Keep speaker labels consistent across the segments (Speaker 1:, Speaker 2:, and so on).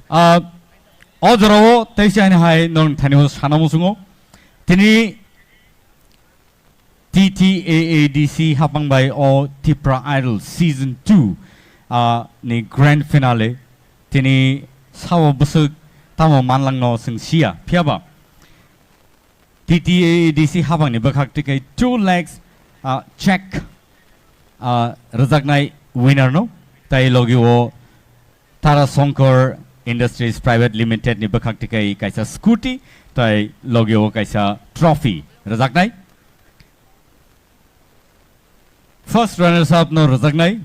Speaker 1: 어저로 대시아니 하이 넌 다니고 사나무승호 디니 TTAADC habang by o TIPRA IDOL Season 2 ni Grand Finale tini sawo busuk tamo manlang no sing sia piaba TTAADC habang ni bakak tikai 2 lakhs check rezagnai winner no tai logi o Tara Sonkor Industries Private Limited ni bakak tikai kaisa scooty tai logi o kaisa trophy rezagnai First runners-up no rezagnai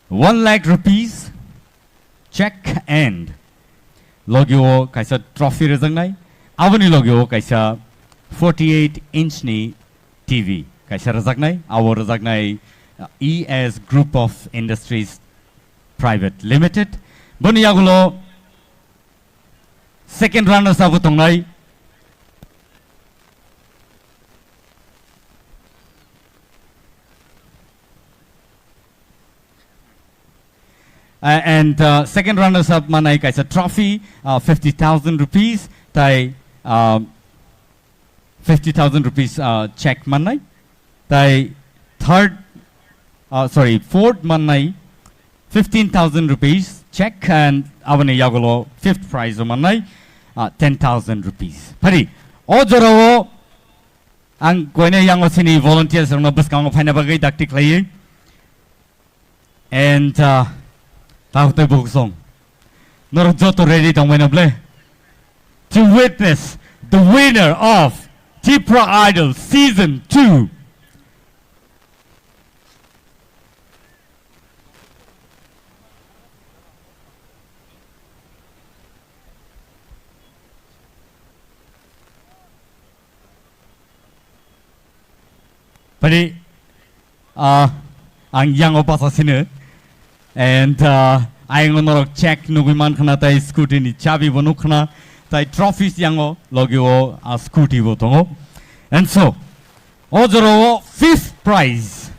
Speaker 1: 1 lakh rupees check and logio kaisa trophy rezagnai avani logio kaisa 48-inch ni TV kaisa rezagnai our rezagnai ES Group of Industries Private Limited boni yagulo second runners-up tongnai and second runners-up manai kaisa trophy 50,000 rupees tai 50,000 rupees check manai tai fourth manai 15,000 rupees check and avani yagulo fifth prize manai 10,000 rupees pari ojoro ang koine yang osini volunteers rong buskang phaina bagai daktik lai and Taute Buksong. Norjoto ready to win a play. To witness the winner of TIPRA IDOL Season 2. Pari ang yang opasa sine. And I'm gonna check nuguman khana tai scooty ni chabi bonu khana tai trophies yango logio a scooty botongo and so ojoro fifth prize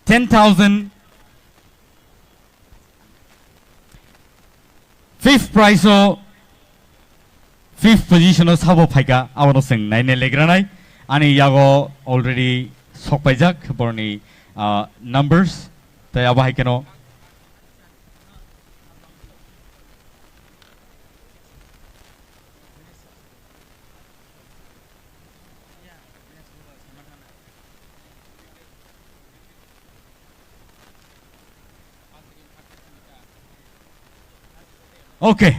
Speaker 1: 10,000 fifth prize o fifth position o sabo phaika awano sing naine legranai ani yago already sokpaijak borni numbers tai abahai keno okay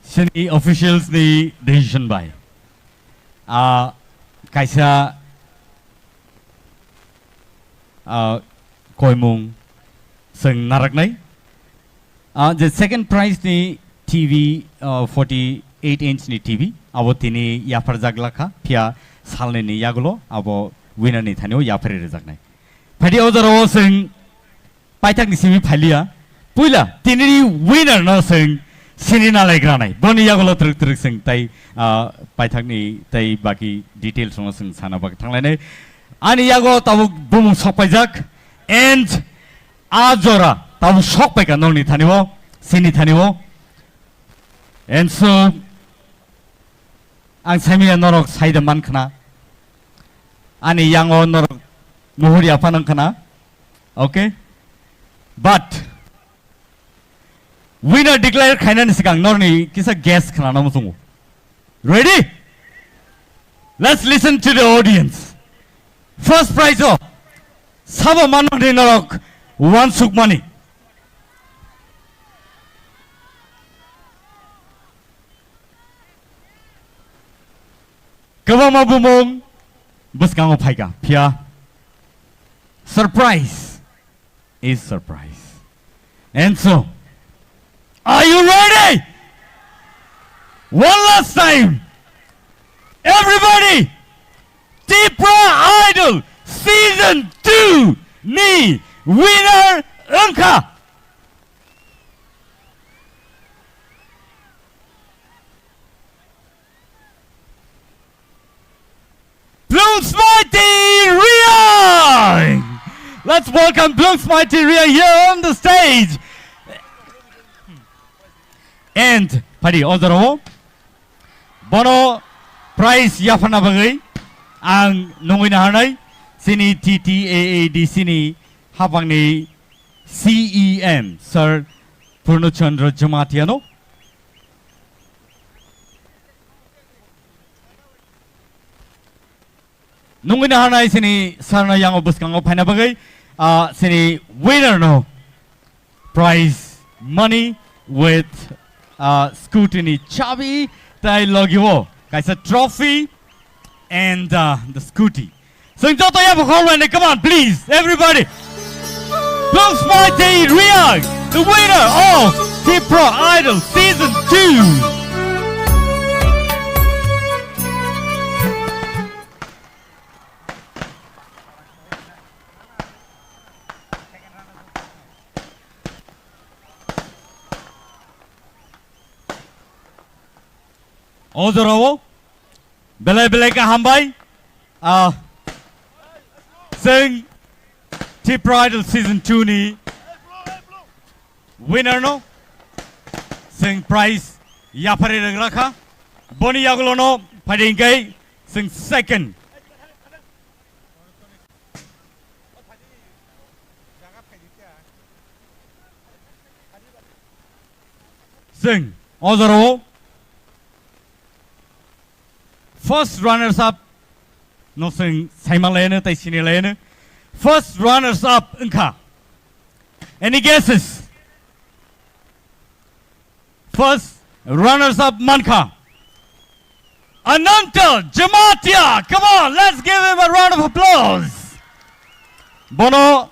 Speaker 1: sini officials ni decision by kaisa koimung sing naraknai the second prize ni TV 48-inch ni TV abo tini yapar jaglakha pia salne ni yagulo abo winner ni thanio yapar rejagnai phadi ojaro sing paitak ni simi phalia puila tini winner no sing sinina laigranai boni yagulo truk truk sing tai paitak ni tai baki details no sing sana bak thanglai ani yago tabu bumung sokpaijak and ajora tabu sokpaika nongni thanibo sini thanibo and so ang samia norok saida man khana ani yango norok muhuri apanang khana okay but winner declare khainan sikang norni kisa guess khana namusungu ready let's listen to the audience First prize of Sabo Manori Norok, 1 suk money. Kawama Bumong, Buskango Paika, Pia. Surprise is surprise. And so, are you ready? One last time. Everybody! TIPRA IDOL Season 2 ni winner Unka Bloom's Mighty Ria! Let's welcome Bloom's Mighty Ria here on the stage and padi ozaro bono prize yafana bagai ang nungin hanai sini TTAADC ni habangni CEM Sir Purnachandra Jamatiano nungin hanai sini sarna yang obuskango phana bagai sini winner no prize money with scrutiny chabi tai logiwo kaisa trophy and the scooty. So joto ya bokholwane, come on please everybody. Please fight Riyadh, the winner of TIPRA Idol Season 2. Ozorowo belai ka hambai sing TIPRA Idol Season 2 ni winner no sing prize yapare rakha boni yagulo no padingai sing second sing Ozorowo first runners up no sing saimalene tai sinilene first runners up inka any guesses first runners up manka Ananta Jamatia, come on let's give him a round of applause bono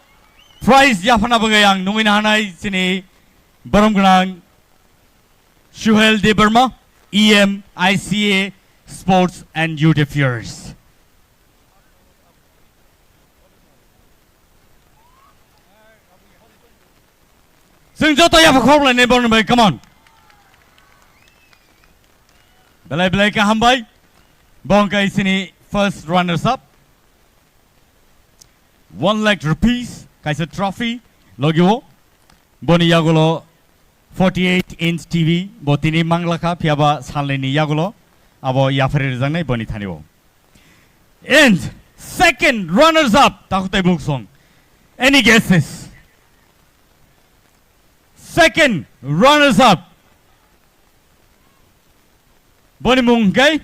Speaker 1: prize yafana bagayang nungin hanai sini baromgnang Shuhel De Burma EM ICA Sports and Youth Affairs. Sing joto ya fakhoble ne born by come on. Belai ka hambai. Bongkai sini first runners up. 1 lakh rupees kaisa trophy logiwo. Boni yagulo 48-inch TV botini manglaka piaba saleni yagulo. Abo yafare zangnai boni thaniwo and second runners up takutai book song any guesses second runners up boni mungai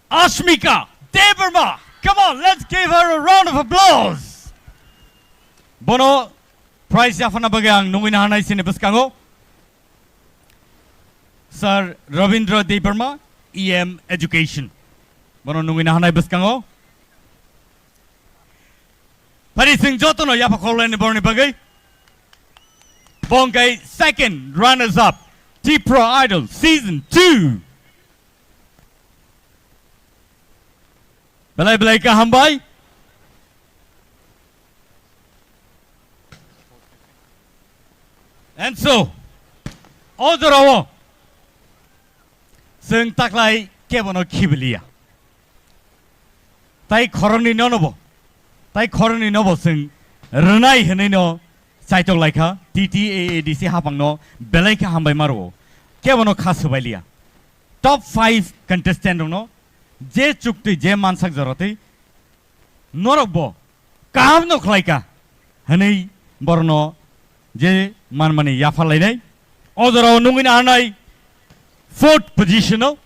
Speaker 1: Ashmika Deverma, come on let's give her a round of applause bono prize yafana bagang nungin hanai sini buskango Sir Ravindra Deparma, EM Education. Bono nungina hanai buskango. Pari sing joto no yapa kolene borni bagai. Bongkai second runners up. TIPRA Idol Season 2. Belai ka hambai. And so, Ozorowo sing taklai kebono kibilia tai khoroni nobo sing runai henino saitok laika TTAADC hapangno belai ka hambai maro kebono khasubailia top 5 contestant no je chukti je mansak joroti norokbo kamno khlaika hanei borno je manmani yafalainai Ozoro nungina hanai 4th position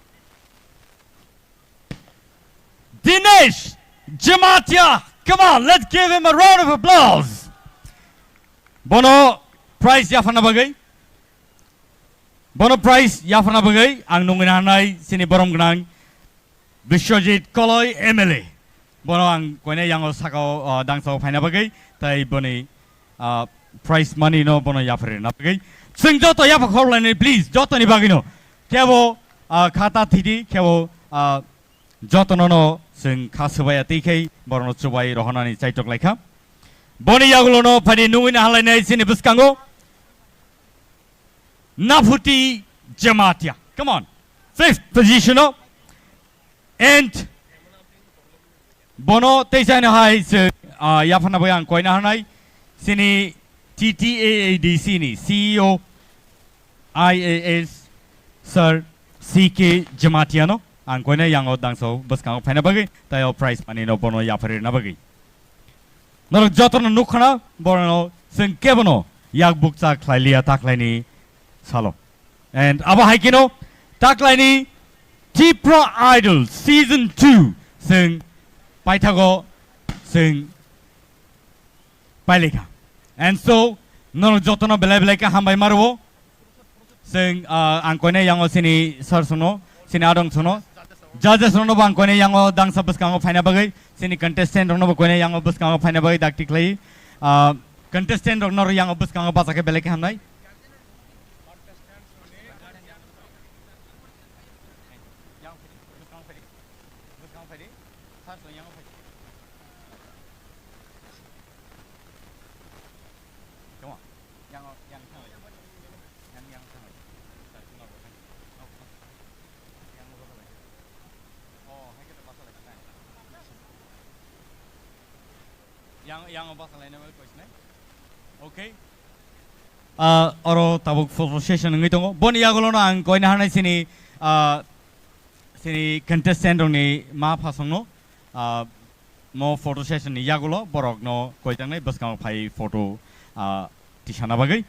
Speaker 1: Dinesh Jamatia, come on let's give him a round of applause bono prize yafana bagai ang nungin hanai sini borom gnang Vishwajit Koloi MLA bono ang koine yango sakao dangsao phaina bagai tai boni prize money no bono yafare na bagai sing joto yafa khorlane please joto ni bagino kebo khata thidi kebo jotono no sing khasubaya tikai borno chubai rohanani chaitok laika boni yagulo no phani nungina halai sini buskango Nafuti Jamatia, come on 5th position and bono teisana hai se yafana bayang koina hanai sini TTAADC ni CEO IAS Sir CK Jamatiano ang koina yang o dangso baskang phana bagi tayo prize money no bono ya phari na bagi nor jotono nukhana bono sing kebono yak bukcha khlailia taklaini salo and aba haikino taklaini TIPRA Idol Season 2 sing paithago sing paileka and so nor jotono belai ka hambai marbo sing ang koina yang o sini sir suno sini adong suno judges rono bang koine yang o dang sabas kang phaina bagai sini contestant rono koine yang o bus kang phaina bagai dak tiklai contestant rono yang o bus kang basa ke bele ke hamnai yang bahasa lainnya question okay oro tabuk photo session ngi tongo bon yagulo na ang koina hanai sini sini contestant ni ma phasongno mo photo session ni yagulo borok no koitang nai baskang phai photo tisana bagai